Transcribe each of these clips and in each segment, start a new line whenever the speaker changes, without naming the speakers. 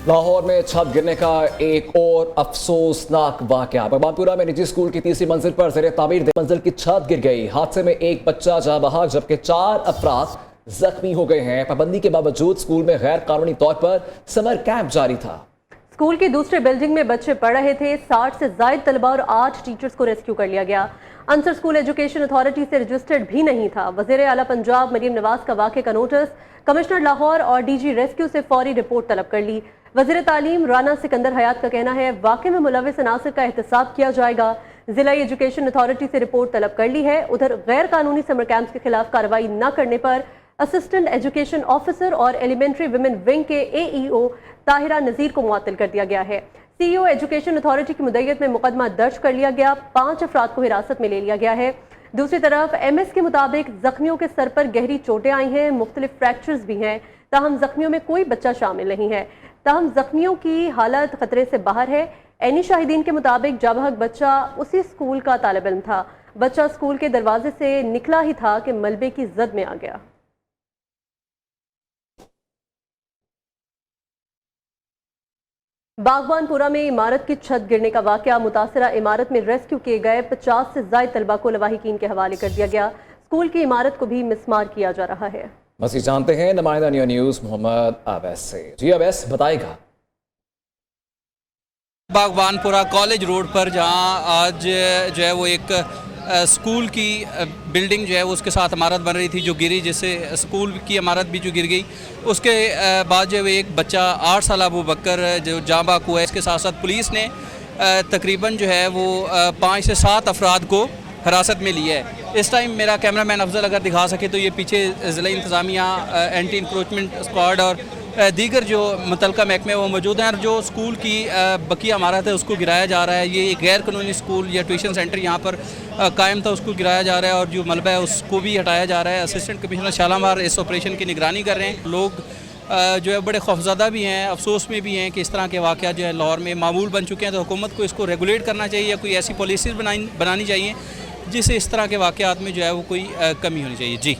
लाहौर में छत गिरने का एक और अफसोसनाक वाकया। भगवानपुरा में निजी स्कूल की तीसरी मंजिल पर ज़ेरे तामीर मंजिल की छत गिर गई। हादसे में एक बच्चा जाँ बहक जबकि 4 अफराद जख्मी हो गए हैं। पाबंदी के बावजूद स्कूल में गैर कानूनी तौर पर समर कैंप जारी था।
स्कूल की दूसरे बिल्डिंग में बच्चे पढ़ रहे थे। 60 से ज्यादा तलबा और 8 टीचर्स को रेस्क्यू कर लिया गया। अंसर स्कूल एजुकेशन अथॉरिटी से रजिस्टर्ड भी नहीं था। वज़ीर आला पंजाब मरीम नवाज का वाक़े का नोटिस कमिश्नर लाहौर और डीजी रेस्क्यू से फौरी रिपोर्ट तलब कर ली। वज़ीर तालीम राना सिकंदर हयात का कहना है वाक़े में मुलविस अनासर का एहतसाब किया जाएगा। जिला एजुकेशन अथॉरिटी से रिपोर्ट तलब कर ली है। उधर गैर कानूनी समर कैंप्स के खिलाफ कार्रवाई न करने पर असिस्टेंट एजुकेशन ऑफिसर और एलिमेंट्री विमेन विंग के AEO ताहिरा नज़ीर को मुअत्तल कर दिया गया है। CEO एजुकेशन अथॉरिटी की मुद्दत में मुकदमा दर्ज कर लिया गया। 5 अफराद को हिरासत में ले लिया गया है। दूसरी तरफ MS के मुताबिक जख्मियों के सर पर गहरी चोटें आई हैं, मुख्तलिफ फ्रैक्चर्स भी हैं। ताहम जख्मियों में कोई बच्चा शामिल नहीं है। ताहम जख्मियों की हालत खतरे से बाहर है। ऐनी शाहिदीन के मुताबिक जाबहक बच्चा उसी स्कूल का तालिब इल्म था। बच्चा स्कूल के दरवाजे से निकला ही था कि मलबे की जद में आ गया। बागवानपुरा में इमारत की छत गिरने का वाकया। मुतासरा इमारत में रेस्क्यू किए गए 50 से ज्यादा तलबा को लवाहिकीन के हवाले कर दिया गया। स्कूल की इमारत को भी मिसमार किया जा रहा है।
मज़ीद जानते हैं नुमाइंदा न्यूज़ मोहम्मद अवैस से। जी अवैस बताएगा।
बागवानपुरा कॉलेज रोड पर जहां आज जो है वो एक स्कूल की बिल्डिंग जो है उसके साथ इमारत बन रही थी जो गिरी, जिससे स्कूल की इमारत भी जो गिर गई। उसके बाद जो है एक बच्चा 8 साल अबू बकर जो जाँ बहक हुआ है। इसके साथ साथ पुलिस ने तकरीबन जो है वो 5 से 7 अफराद को हिरासत में लिया है। इस टाइम मेरा कैमरामैन अफजल अगर दिखा सके तो ये पीछे ज़िला इंतज़ामिया, एंटी इंक्रोचमेंट स्क्वाड और दीगर जो मुतलका महकमे वो मौजूद हैं। और जो स्कूल की बकिया इमारत है उसको गिराया जा रहा है। ये एक गैर कानूनी स्कूल या ट्यूशन सेंटर यहाँ पर कायम था, उसको गिराया जा रहा है और जो मलबा है उसको भी हटाया जा रहा है। असिस्टेंट कमिश्नर शालामार इस ऑपरेशन की निगरानी कर रहे हैं। लोग जो है बड़े खौफज़दा भी हैं, अफसोस में भी हैं कि इस तरह के वाक़या जो है लाहौर में मामूल बन चुके हैं। तो हुकूमत को इसको रेगुलेट करना चाहिए या कोई ऐसी पॉलिसीज़ बनानी चाहिए जिससे इस तरह के वाक़यात में जो है वो कोई कमी होनी चाहिए। जी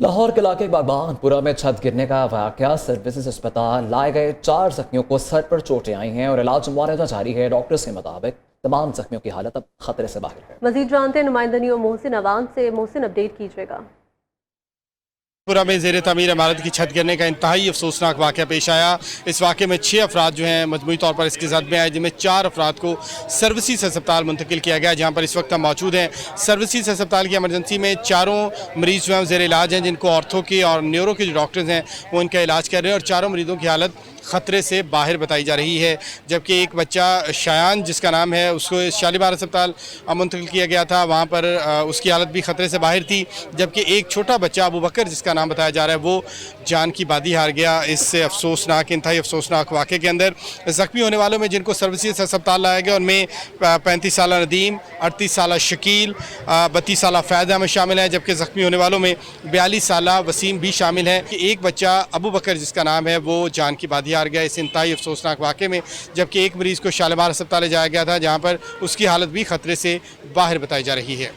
लाहौर के इलाके बागवानपुरा में छत गिरने का वाकया। सर्विसेज अस्पताल लाए गए 4 जख्मियों को सर पर चोटें आई हैं और इलाज मुआवजा जारी है। डॉक्टर्स के मुताबिक तमाम जख्मियों की हालत अब खतरे से बाहर है।
मजीद जानते हैं नुमाइंदा न्यूज़ मोहसिन अवान से। मोहसिन अपडेट कीजिएगा।
पूरा में ज़ेर तमीर इमारत की छत गिरने का इंतहाई अफसोसनाक वाक़या पेश आया। इस वाक़े में 6 अफराद जो हैं मजमूई तौर पर इसके जद में आए, जिनमें 4 अफराद को सर्विसेज अस्पताल मुंतकिल किया गया, जहाँ पर इस वक्त हम मौजूद हैं। सर्विसेज अस्पताल की एमरजेंसी में 4 मरीज़ जो हैं ज़ेर इलाज हैं, जिनको ऑर्थो के और न्यूरो के जो डॉक्टर्स हैं वो इनका इलाज कर रहे हैं और 4 मरीज़ों की हालत ख़तरे से बाहर बताई जा रही है। जबकि एक बच्चा शायान जिसका नाम है उसको शालीमार अस्पताल मुंतकिल किया गया था, वहाँ पर उसकी हालत भी ख़तरे से बाहर थी। जबकि एक छोटा बच्चा अबू बकर जिसका नाम बताया जा रहा है वो जान की बादी हार गया। इस अफसोसनाक इंतहाई अफसोसनाक वाक़े के अंदर ज़ख्मी होने वालों में जिनको सर्विसेज अस्पताल लाया गया उनमें 35 साल नदीम, 38 साल शकील, 32 साल फैज़ अहमद शामिल हैं। जबकि ज़ख्मी होने वालों में 42 साल वसीम भी शामिल हैं। एक बच्चा अबू बकर जिसका नाम है वो जान की बादी हार गया इस इंतहाई अफसोसनाक वाक़े में। जबकि एक मरीज़ को शालीमार अस्पताल ले जाया गया था, जहाँ पर उसकी हालत भी खतरे से बाहर बताई जा रही है।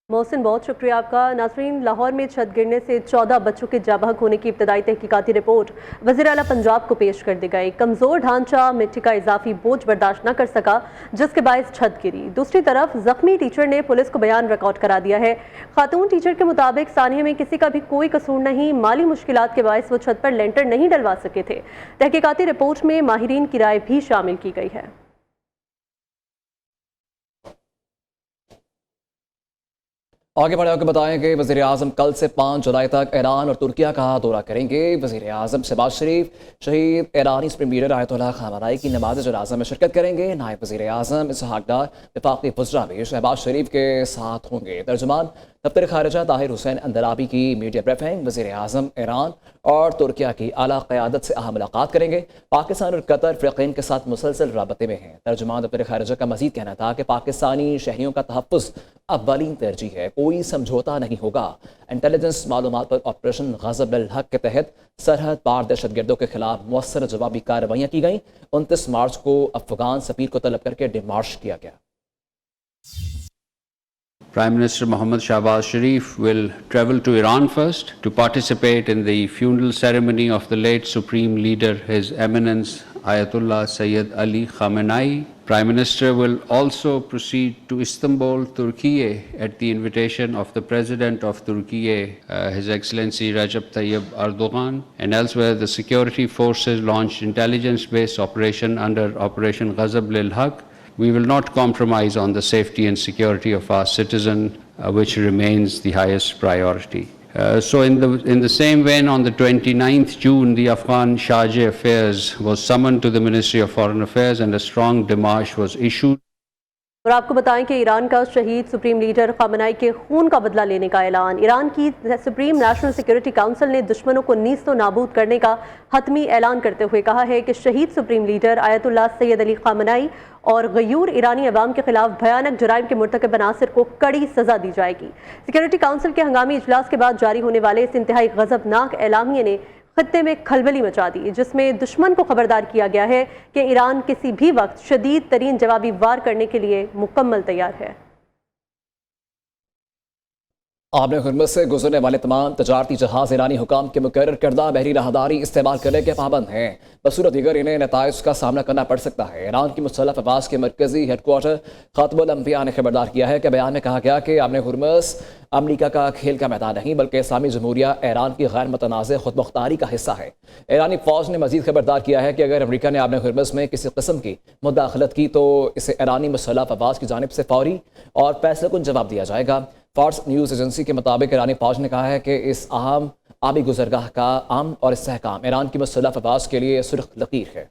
मोहसिन बहुत शुक्रिया आपका। नाज़रीन, लाहौर में छत गिरने से 14 बच्चों के जाँ बहक होने की इब्तदाई तहकीकाती रिपोर्ट वज़ीर आला पंजाब को पेश कर दी गई। कमज़ोर ढांचा मिट्टी का इजाफी बोझ बर्दाश्त न कर सका जिसके बायस छत गिरी। दूसरी तरफ जख्मी टीचर ने पुलिस को बयान रिकॉर्ड करा दिया है। खातून टीचर के मुताबिक सानिया में किसी का भी कोई कसूर नहीं, माली मुश्किलात के बायस वो छत पर लेंटर नहीं डलवा सके थे। तहकीकाती रिपोर्ट में माहिरीन की राय भी शामिल की गई है।
आगे बढ़े आपको बताएं कि वज़ीर आज़म कल से 5 जुलाई तक ईरान और तुर्किया का दौरा करेंगे। वज़ीर आज़म शहबाज शरीफ शहीद ईरानी सुप्रीम लीडर आयतुल्लाह ख़ामेनी की नमाज़ जनाज़ा में शिरकत करेंगे। नायब वज़ीर आज़म इसहाक़ डार वफ़ाक़ी वज़रा भी शहबाज शरीफ के साथ होंगे। तर्जुमान दफ्तर ख़ारिजा ताहिर हुसैन अंदलाबी की मीडिया ब्रीफिंग। वज़ीर आज़म ईरान और तुर्किया की आला क़यादत से अहम मुलाकात करेंगे। पाकिस्तान और कतर फ़रीक़ैन के साथ मुसलसल राबते में हैं। तर्जुमान दफ्तर ख़ारिजा का मज़ीद कहना था कि पाकिस्तानी शहरियों का तहफ़्फ़ुज़ अव्वलीन तरजीह है, कोई समझौता नहीं होगा। इंटेलिजेंस मालूमात पर ऑपरेशन ग़ज़ब अल हक़ के तहत सरहद पार दहशतगर्दों के खिलाफ मौसर जवाबी कार्रवाइयाँ की गईं। 29 मार्च को अफ़गान सफ़ीर को तलब करके डिमार्च किया गया।
Prime Minister Mohammad Shahbaz Sharif will travel to Iran first to participate in the funeral ceremony of the late Supreme Leader, His Eminence Ayatollah Sayyid Ali Khamenei. Prime Minister will also proceed to Istanbul, Turkey, at the invitation of the President of Turkey, His Excellency Recep Tayyip Erdogan. And elsewhere, the security forces launched intelligence-based operation under Operation Ghazab Lil Haq. We will not compromise on the safety and security of our citizen, which remains the highest priority. So in the same vein, on the 29th June, the Afghan Charge Affairs was summoned to the Ministry of Foreign Affairs and a strong démarche was issued.
اور آپ کو بتائیں کہ ایران کا شہید supreme leader خامنائی کے خون کا بدلہ لینے کا اعلان۔ ایران کی سپریم نیشنل سیکیورٹی کونسل نے دشمنوں کو نیست و نابود کرنے کا حتمی اعلان کرتے ہوئے کہا ہے کہ شہید سپریم لیڈر آیت اللہ سید علی خامنائی اور غیور ایرانی عوام کے خلاف بھیانک جرائم کے مرتکب عناصر کو کڑی سزا دی جائے گی۔ سیکیورٹی کونسل کے ہنگامی اجلاس کے بعد جاری ہونے والے اس انتہائی غضبناک اعلامیے نے خطے میں کھلبلی مچا دی، جس میں دشمن کو خبردار کیا گیا ہے کہ ایران کسی بھی وقت شدید ترین جوابی وار کرنے کے لیے مکمل تیار ہے۔
آبِ ہرمز سے گزرنے والے تمام تجارتی جہاز ایرانی حکام کے مقرر کردہ بحری راہداری استعمال کرنے کے پابند ہیں، بصورت دیگر انہیں نتائج کا سامنا کرنا پڑ سکتا ہے۔ ایران کی مسلح افواج کے مرکزی ہیڈ کوارٹر خاتم الانبیاء نے خبردار کیا ہے کہ بیان میں کہا گیا کہ آبِ ہرمز امریکہ کا کھیل کا میدان نہیں بلکہ اسلامی جمہوریہ ایران کی غیر متنازع خود مختاری کا حصہ ہے۔ ایرانی فوج نے مزید خبردار کیا ہے کہ اگر امریکہ نے آبِ ہرمز میں کسی قسم کی مداخلت کی تو اسے ایرانی مسلح افواج کی جانب سے فوری اور فیصلہ کن جواب دیا جائے گا۔ فارس نیوز ایجنسی کے مطابق ایرانی فوج نے کہا ہے کہ اس اہم آبی گزرگاہ کا امن اور استحکام ایران کی مسلح افواج کے لیے سرخ لکیر ہے۔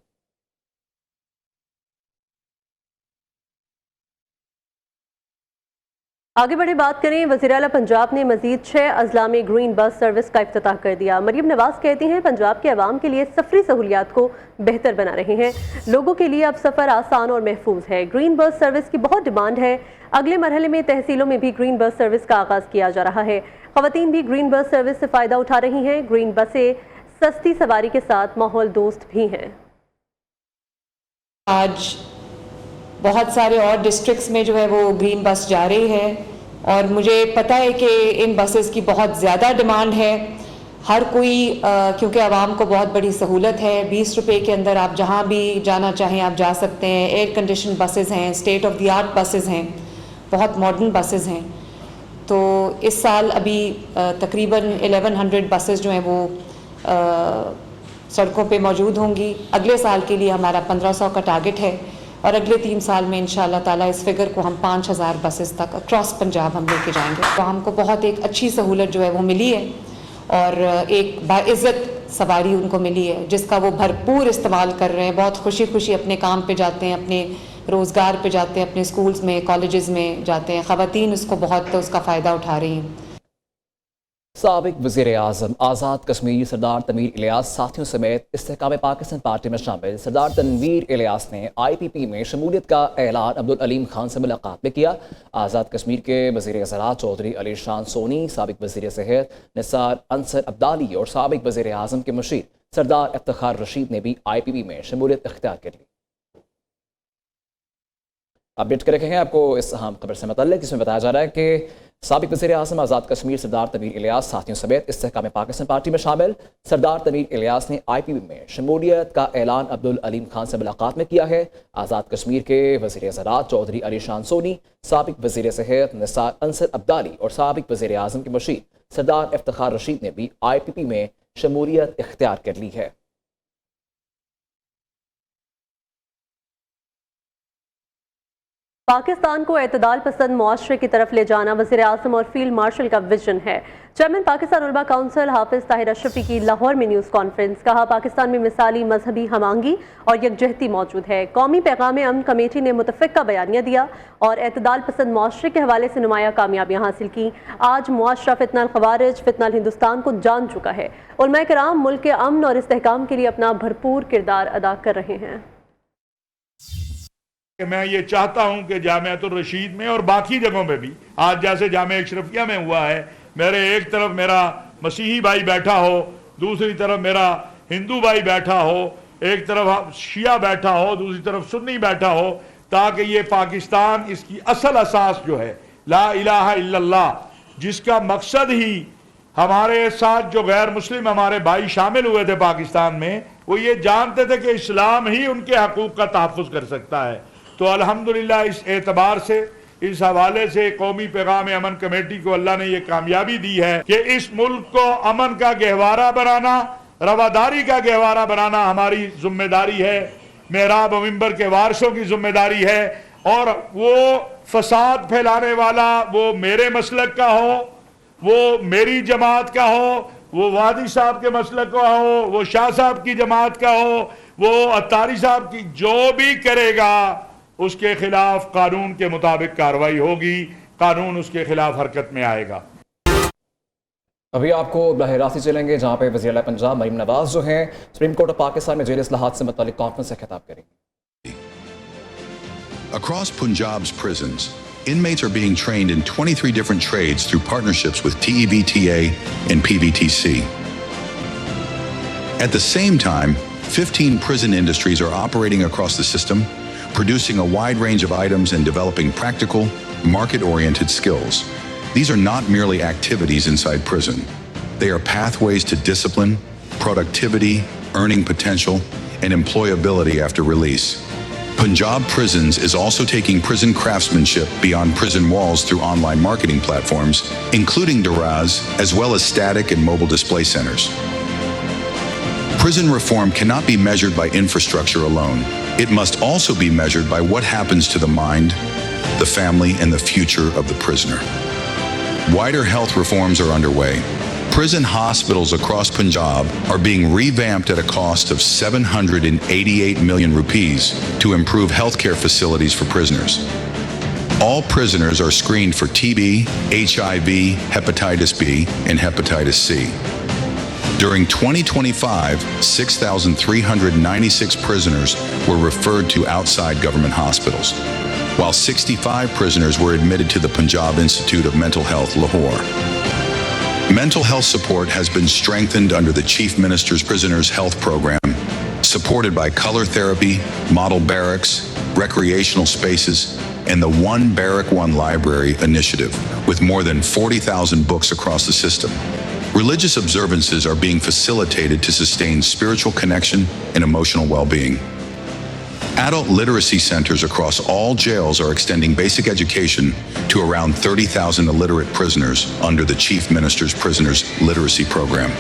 آگے بڑھے بات کریں، وزیر اعلیٰ پنجاب نے مزید 6 اضلاع میں گرین بس سروس کا افتتاح کر دیا۔ مریم نواز کہتی ہیں پنجاب کے عوام کے لیے سفری سہولیات کو بہتر بنا رہے ہیں، لوگوں کے لیے اب سفر آسان اور محفوظ ہے۔ گرین بس سروس کی بہت ڈیمانڈ ہے، اگلے مرحلے میں تحصیلوں میں بھی گرین بس سروس کا آغاز کیا جا رہا ہے۔ خواتین بھی گرین بس سروس سے فائدہ اٹھا رہی ہیں۔ گرین بسیں سستی سواری کے ساتھ ماحول دوست بھی ہیں۔
آج بہت سارے اور ڈسٹرکٹس میں جو ہے وہ گرین بس جا رہی ہے اور مجھے پتہ ہے کہ ان بسز کی بہت زیادہ ڈیمانڈ ہے۔ ہر کوئی کیونکہ عوام کو بہت بڑی سہولت ہے، 20 روپے کے اندر آپ جہاں بھی جانا چاہیں آپ جا سکتے ہیں۔ ایئر کنڈیشن بسز ہیں، state of the art buses ہیں، بہت ماڈرن بسز ہیں۔ تو اس سال ابھی تقریباً 1100 بسز جو ہیں وہ سڑکوں پہ موجود ہوں گی۔ اگلے سال کے لیے ہمارا 1500 کا ٹارگٹ ہے اور اگلے 3 سال میں انشاءاللہ تعالیٰ اس فگر کو ہم 5000 بسز تک اکراس پنجاب ہم لے کے جائیں گے۔ تو ہم کو بہت ایک اچھی سہولت جو ہے وہ ملی ہے اور ایک باعزت سواری ان کو ملی ہے جس کا وہ بھرپور استعمال کر رہے ہیں۔ بہت خوشی خوشی اپنے کام پہ جاتے ہیں، اپنے روزگار پہ جاتے ہیں، اپنے اسکولز میں کالجز میں جاتے ہیں۔ خواتین اس کو بہت اس کا فائدہ اٹھا رہی ہیں۔
سابق وزیر اعظم آزاد کشمیر سردار تنویر الیاس ساتھیوں سمیت استحکام پاکستان پارٹی میں شامل سردار تنویر الیاس نے آئی پی پی میں شمولیت کا اعلان عبدالعلیم خان سے ملاقات میں کیا۔ آزاد کشمیر کے وزیر زراعت چودھری علی شان سونی، سابق وزیر صحت نثار انصر عبدالی اور سابق وزیر اعظم کے مشیر سردار افتخار رشید نے بھی آئی پی پی میں شمولیت اختیار کر لی۔ اپڈیٹ کر رہے ہیں آپ کو اس اہم خبر سے متعلق، جس میں بتایا جا رہا ہے کہ سابق وزیر اعظم آزاد کشمیر سردار تنویر الیاس ساتھیوں سمیت استحکام پاکستان پارٹی میں شامل سردار تنویر الیاس نے آئی پی پی میں شمولیت کا اعلان عبدالعلیم خان سے ملاقات میں کیا ہے۔ آزاد کشمیر کے وزیر زراعت چودھری علی شان سونی، سابق وزیر صحت نثار انصر عبدالی اور سابق وزیر اعظم کے مشیر سردار افتخار رشید نے بھی آئی پی پی میں شمولیت اختیار کر لی ہے۔
پاکستان کو اعتدال پسند معاشرے کی طرف لے جانا وزیر اعظم اور فیلڈ مارشل کا ویژن ہے۔ چیئرمین پاکستان علماء کونسل حافظ طاہر اشرفی کی لاہور میں نیوز کانفرنس، کہا پاکستان میں مثالی مذہبی ہم آہنگی اور یکجہتی موجود ہے۔ قومی پیغام امن کمیٹی نے متفقہ بیانیہ دیا اور اعتدال پسند معاشرے کے حوالے سے نمایاں کامیابیاں حاصل کی۔ آج معاشرہ فتنہ الخوارج، فتنہ الہندوستان کو جان چکا ہے۔ علماء کرام ملک کے امن اور استحکام کے لیے اپنا بھرپور کردار ادا کر رہے ہیں۔
کہ میں یہ چاہتا ہوں کہ جامعۃ الرشید میں اور باقی جگہوں پہ بھی، آج جیسے جامعہ اشرفیہ میں ہوا ہے، میرے ایک طرف میرا مسیحی بھائی بیٹھا ہو، دوسری طرف میرا ہندو بھائی بیٹھا ہو، ایک طرف شیعہ بیٹھا ہو، دوسری طرف سنی بیٹھا ہو، تاکہ یہ پاکستان اس کی اصل اساس جو ہے ला इलाहा इल्लल्लाह, जिसका मकसद ही हमारे साथ जो गैर मुस्लिम हमारे भाई शामिल हुए थे पाकिस्तान में, वो ये जानते थे कि इस्लाम ही उनके हकूक़ का तहफ़्फ़ुज़ कर सकता है। तो अल्हम्दुलिल्लाह इस एतबार से, इस हवाले से कौमी पैगाम अमन कमेटी को अल्लाह ने ये कामयाबी दी है कि इस मुल्क को अमन का गहवारा बनाना, रवादारी का गहवारा बनाना हमारी जिम्मेदारी है, मेहराब व मिंबर के वारसों की जिम्मेदारी है। और वो फसाद फैलाने वाला वो मेरे मसलक का हो, वो मेरी जमात का हो, वो वादी साहब के मसलक का हो, वो शाह साहब की जमात का हो, वो अत्तारी साहब की, जो भी करेगा उसके खिलाफ कानून के मुताबिक कार्रवाई होगी, कानून उसके खिलाफ हरकत में आएगा।
अभी आपको बराह रास्त चलेंगे जहां पे वज़ीर आला पंजाब मरीम नवाज जो हैं सुप्रीम कोर्ट ऑफ पाकिस्तान में जेल इस्लाहात से मुतालिक कॉन्फ्रेंस से खिताब करेंगे।
Across Punjab's prisons, inmates are being trained in 23 different trades through partnerships with TEBTA and PVTC. At the same time, 15 prison industries are operating across the system, producing a wide range of items and developing practical, market-oriented skills. These are not merely activities inside prison. They are pathways to discipline, productivity, earning potential, and employability after release. Punjab Prisons is also taking prison craftsmanship beyond prison walls through online marketing platforms, including Daraz, as well as static and mobile display centers. Prison reform cannot be measured by infrastructure alone. It must also be measured by what happens to the mind, the family, and the future of the prisoner. Wider health reforms are underway. Prison hospitals across Punjab are being revamped at a cost of 788 million rupees to improve healthcare facilities for prisoners. All prisoners are screened for TB, HIV, hepatitis B, and hepatitis C. During 2025, 6,396 prisoners were referred to outside government hospitals, while 65 prisoners were admitted to the Punjab Institute of Mental Health, Lahore. Mental health support has been strengthened under the Chief Minister's Prisoners Health Program, supported by color therapy, model barracks, recreational spaces, and the One Barrack One Library initiative, with more than 40,000 books across the system. Religious observances are being facilitated to sustain spiritual connection and emotional well-being. Adult literacy centers across all jails are extending basic education to around 30,000 illiterate prisoners under the Chief Minister's Prisoners Literacy Program.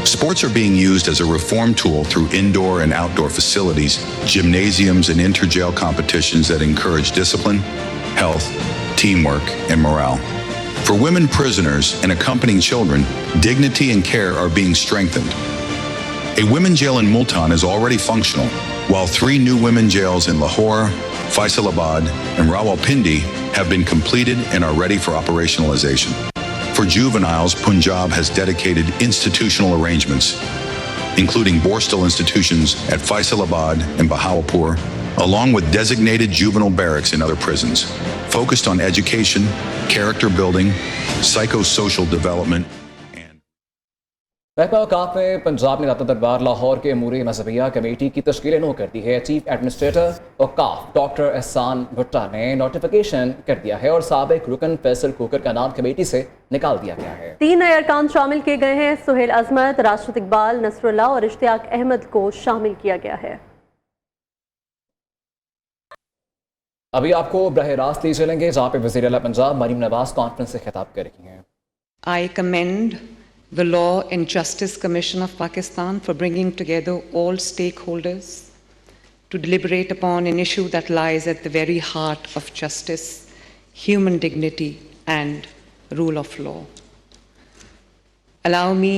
Sports are being used as a reform tool through indoor and outdoor facilities, gymnasiums, and inter-jail competitions that encourage discipline, health, teamwork, and morale. For women prisoners and accompanying children, dignity and care are being strengthened. A women's jail in Multan is already functional, while 3 new women jails in Lahore, Faisalabad, and Rawalpindi have been completed and are ready for operationalization. For juveniles, Punjab has dedicated institutional arrangements, including Borstal institutions at Faisalabad and Bahawalpur, along with designated juvenile barracks in other prisons, focused on education, character building, psychosocial development,
महकमा औकाफ में पंजाब ने दाता दरबार लाहौर के अमूर मजहबिया committee की तश्कील no कर दी है। Chief administrator औकाफ doctor एहसान भुट्टा ने नोटिफिकेशन कर दिया है और साबिक रुकन फैसल खोकर का नाम कमेटी से निकाल दिया गया है।
3 नए अरकान शामिल किए गए हैं। सुहेल अजमत, राशिद इकबाल, नसरुल्लाह और इश्तियाक अहमद को शामिल किया गया है।
अभी आपको बराह रास्त ले चलेंगे जहाँ पे वज़ीर आला पंजाब मरीम नवाज कॉन्फ्रेंस से खिताब करेंगी हैं।
I commend the Law and Justice Commission of Pakistan for bringing together all stakeholders to deliberate upon an issue that lies at the very heart of justice, human dignity, and rule of law. Allow me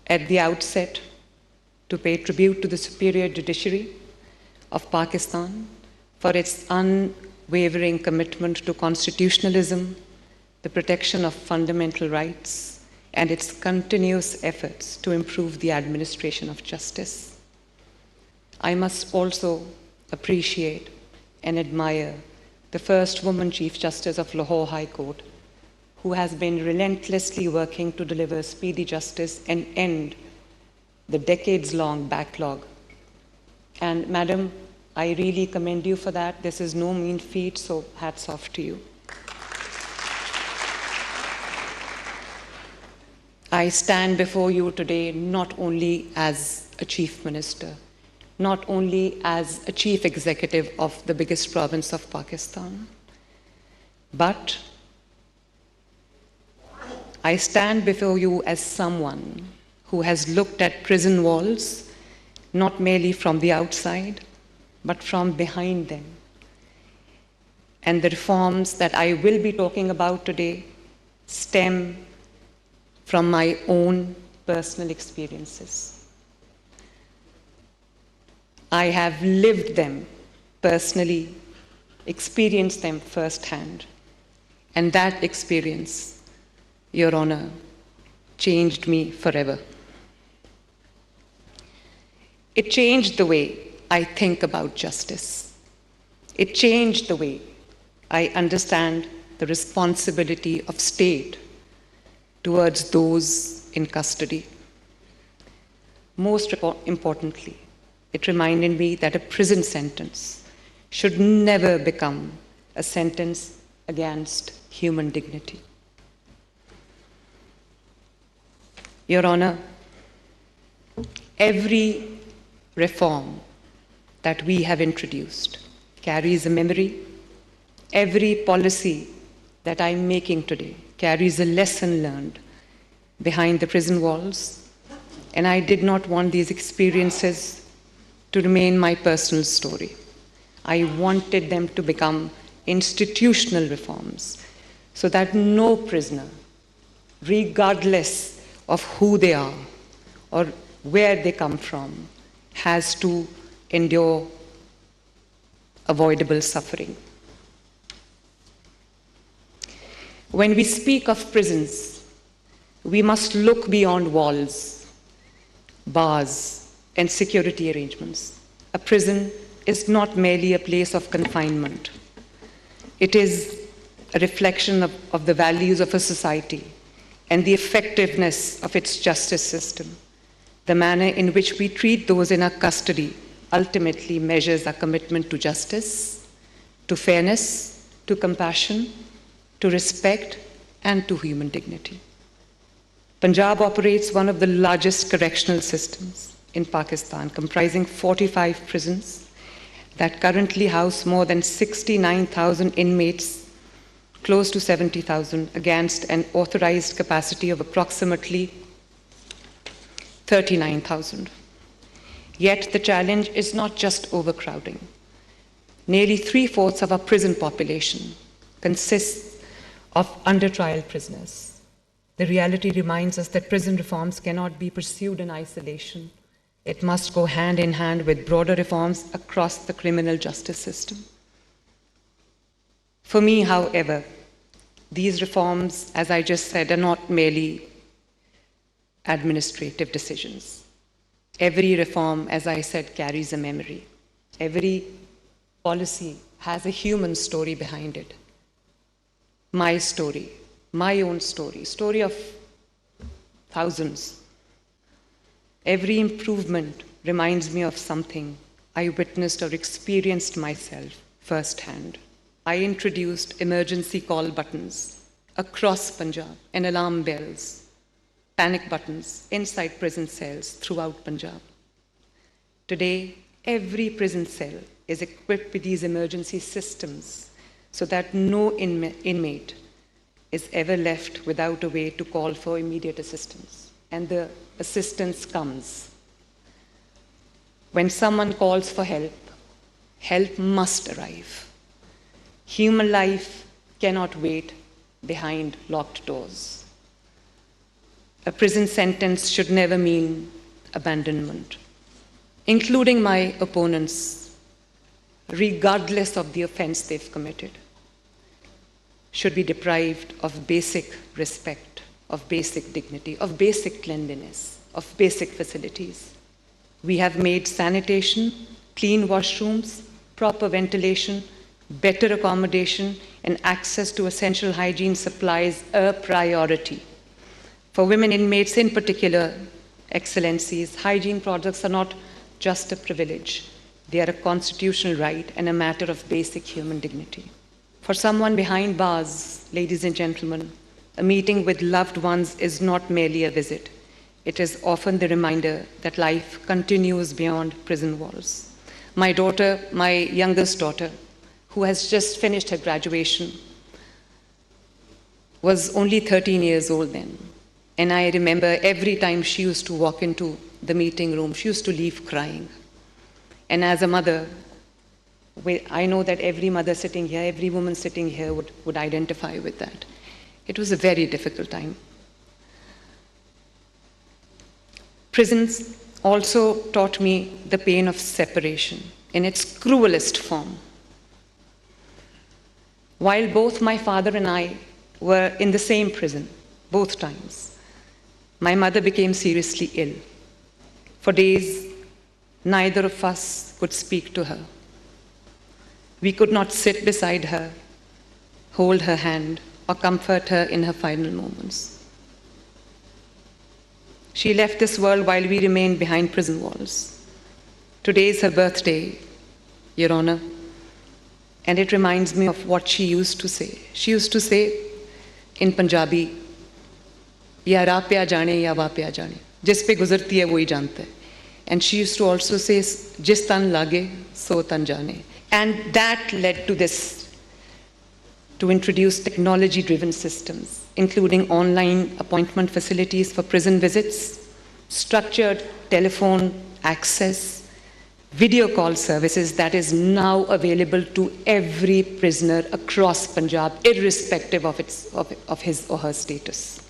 at the outset to pay tribute to the Superior Judiciary of Pakistan for its unwavering commitment to constitutionalism, the protection of fundamental rights, and its continuous efforts to improve the administration of justice. I must also appreciate and admire the first woman Chief Justice of Lahore High Court, who has been relentlessly working to deliver speedy justice and end the decades-long backlog. And Madam, I really commend you for that. This is no mean feat, so hats off to you. I stand before you today not only as a chief minister, not only as a chief executive of the biggest province of Pakistan, but I stand before you as someone who has looked at prison walls not merely from the outside, but from behind them. And the reforms that I will be talking about today stem from my own personal experiences. I have lived them personally, experienced them firsthand, and that experience, Your Honor, changed me forever. It changed the way I think about justice. It changed the way I understand the responsibility of state towards those in custody. Most importantly, it reminded me that a prison sentence should never become a sentence against human dignity. Your Honor, every reform that we have introduced carries a memory. Every policy that I'm making today carries a lesson learned behind the prison walls, and I did not want these experiences to remain my personal story. I wanted them to become institutional reforms so that no prisoner, regardless of who they are or where they come from, has to endure avoidable suffering. When we speak of prisons, we must look beyond walls, bars, and security arrangements. A prison is not merely a place of confinement. It is a reflection of the values of a society and the effectiveness of its justice system. The manner in which we treat those in our custody ultimately measures our commitment to justice, to fairness, to compassion, to respect, and to human dignity. Punjab operates one of the largest correctional systems in Pakistan, comprising 45 prisons that currently house more than 69,000 inmates, close to 70,000, against an authorized capacity of approximately 39,000. Yet the challenge is not just overcrowding. Nearly 3/4 of our prison population consists of under-trial prisoners. The reality reminds us that prison reforms cannot be pursued in isolation. It must go hand in hand with broader reforms across the criminal justice system. For me, however, these reforms, as I just said, are not merely administrative decisions. Every reform, as I said, carries a memory. Every policy has a human story behind it. My story, my own story, story of thousands. Every improvement reminds me of something I witnessed or experienced myself firsthand. I introduced emergency call buttons across Punjab and alarm bells, panic buttons inside prison cells throughout Punjab. Today, every prison cell is equipped with these emergency systems so that no inmate is ever left without a way to call for immediate assistance. And the assistance comes. When someone calls for help, help must arrive. Human life cannot wait behind locked doors. A prison sentence should never mean abandonment, including my opponents, regardless of the offense they've committed, should be deprived of basic respect, of basic dignity, of basic cleanliness, of basic facilities. We have made sanitation, clean washrooms, proper ventilation, better accommodation, and access to essential hygiene supplies a priority. For women inmates in particular, Excellencies, hygiene products are not just a privilege. They are a constitutional right and a matter of basic human dignity. For someone behind bars, ladies and gentlemen, a meeting with loved ones is not merely a visit. It is often the reminder that life continues beyond prison walls. My daughter, my youngest daughter, who has just finished her graduation, was only 13 years old then. And I remember every time she used to walk into the meeting room, she used to leave crying. And as a mother, I know that every mother sitting here, every woman sitting here would identify with that. It was a very difficult time. Prisons also taught me the pain of separation in its cruelest form. While both my father and I were in the same prison, both times, my mother became seriously ill. For days, neither of us could speak to her. We could not sit beside her, hold her hand, or comfort her in her final moments. She left this world while we remained behind prison walls. Today is her birthday, Your Honor, and it reminds me of what she used to say. She used to say in Punjabi, "Ya ra pe aa jaane ya va pe aa jaane." Jis pe guzarti hai wohi janta hai. And she used to also say, "Jis tan lage, so tan jaane." And that led to this, to introduce technology-driven systems, including online appointment facilities for prison visits, structured telephone access, video call services that is now available to every prisoner across Punjab, irrespective of his or her status.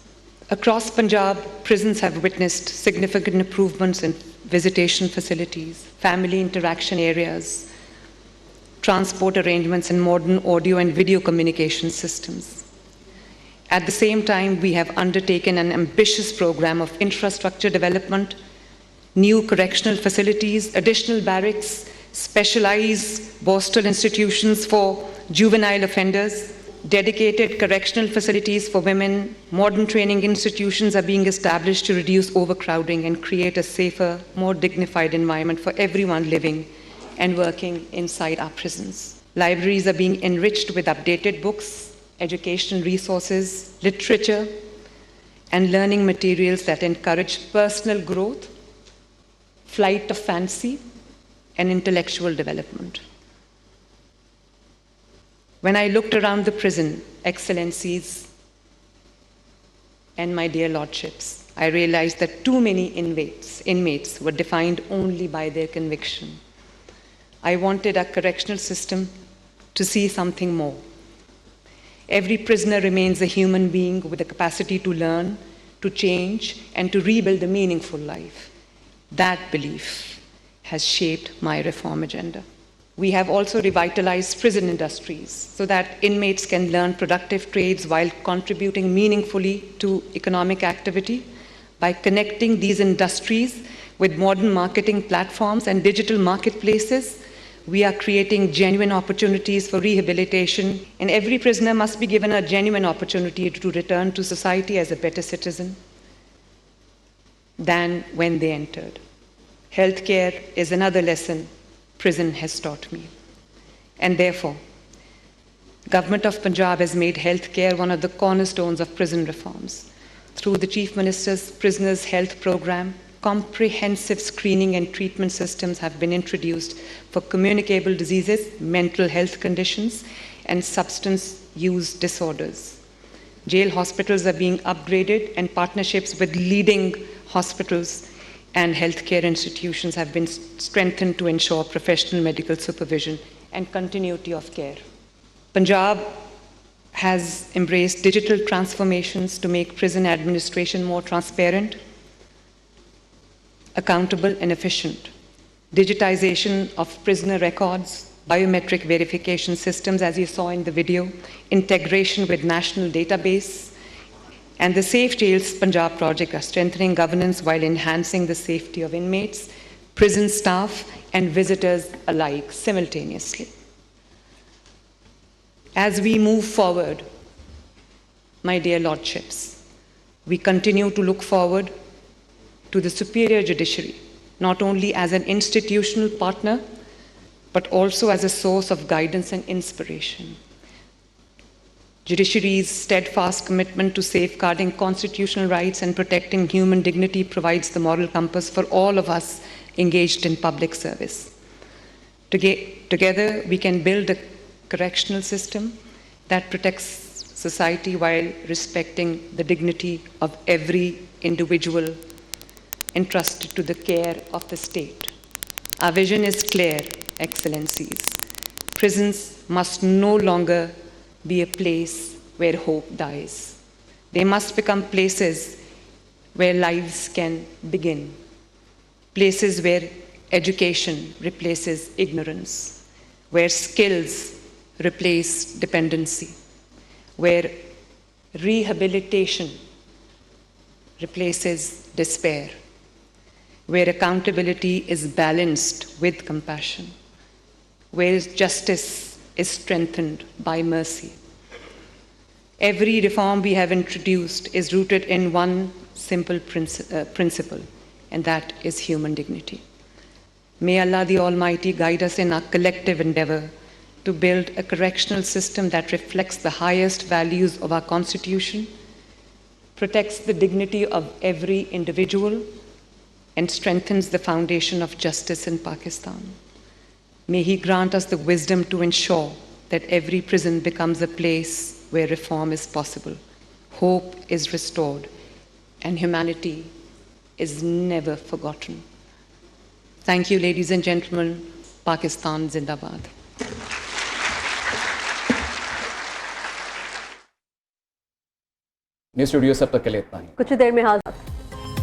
Across Punjab, prisons have witnessed significant improvements in visitation facilities, family interaction areas, transport arrangements, and modern audio and video communication systems. At the same time, we have undertaken an ambitious program of infrastructure development, new correctional facilities, additional barracks, specialized Boston institutions for juvenile offenders, dedicated correctional facilities for women, modern training institutions are being established to reduce overcrowding and create a safer, more dignified environment for everyone living and working inside our prisons. Libraries are being enriched with updated books, educational resources, literature, and learning materials that encourage personal growth, flight of fancy, and intellectual development. When I looked around the prison, Excellencies, and my dear Lordships, I realized that too many inmates were defined only by their conviction. I wanted our correctional system to see something more. Every prisoner remains a human being with the capacity to learn, to change, and to rebuild a meaningful life. That belief has shaped my reform agenda. We have also revitalized prison industries so that inmates can learn productive trades while contributing meaningfully to economic activity. By connecting these industries with modern marketing platforms and digital marketplaces, we are creating genuine opportunities for rehabilitation, and every prisoner must be given a genuine opportunity to return to society as a better citizen than when they entered. Healthcare is another lesson prison has taught me. And therefore, Government of Punjab has made healthcare one of the cornerstones of prison reforms. Through the Chief Minister's Prisoners Health Programme, comprehensive screening and treatment systems have been introduced for communicable diseases, mental health conditions, and substance use disorders. Jail hospitals are being upgraded, and partnerships with leading hospitals and healthcare institutions have been strengthened to ensure professional medical supervision and continuity of care. Punjab has embraced digital transformations to make prison administration more transparent, accountable, and efficient. Digitization of prisoner records, biometric verification systems, as you saw in the video, integration with national database, and the Safe Jails Punjab project are strengthening governance while enhancing the safety of inmates, prison staff, and visitors alike simultaneously. As we move forward, my dear Lordships, we continue to look forward to the superior judiciary, not only as an institutional partner, but also as a source of guidance and inspiration. Judiciary's steadfast commitment to safeguarding constitutional rights and protecting human dignity provides the moral compass for all of us engaged in public service. Together, we can build a correctional system that protects society while respecting the dignity of every individual entrusted to the care of the state. Our vision is clear, Excellencies. Prisons must no longer be a place where hope dies. They must become places where lives can begin, places where education replaces ignorance, where skills replace dependency, where rehabilitation replaces despair, where accountability is balanced with compassion, where justice is strengthened by mercy. Every reform we have introduced is rooted in one simple principle, and that is human dignity. May Allah the Almighty guide us in our collective endeavor to build a correctional system that reflects the highest values of our Constitution, protects the dignity of every individual, and strengthens the foundation of justice in Pakistan. May He grant us the wisdom to ensure that every prison becomes a place where reform is possible, hope is restored, and humanity is never forgotten. Thank you, ladies and gentlemen. Pakistan Zindabad.
News studio से अब तक के लिए इतना ही।
कुछ ही देर में हाजिर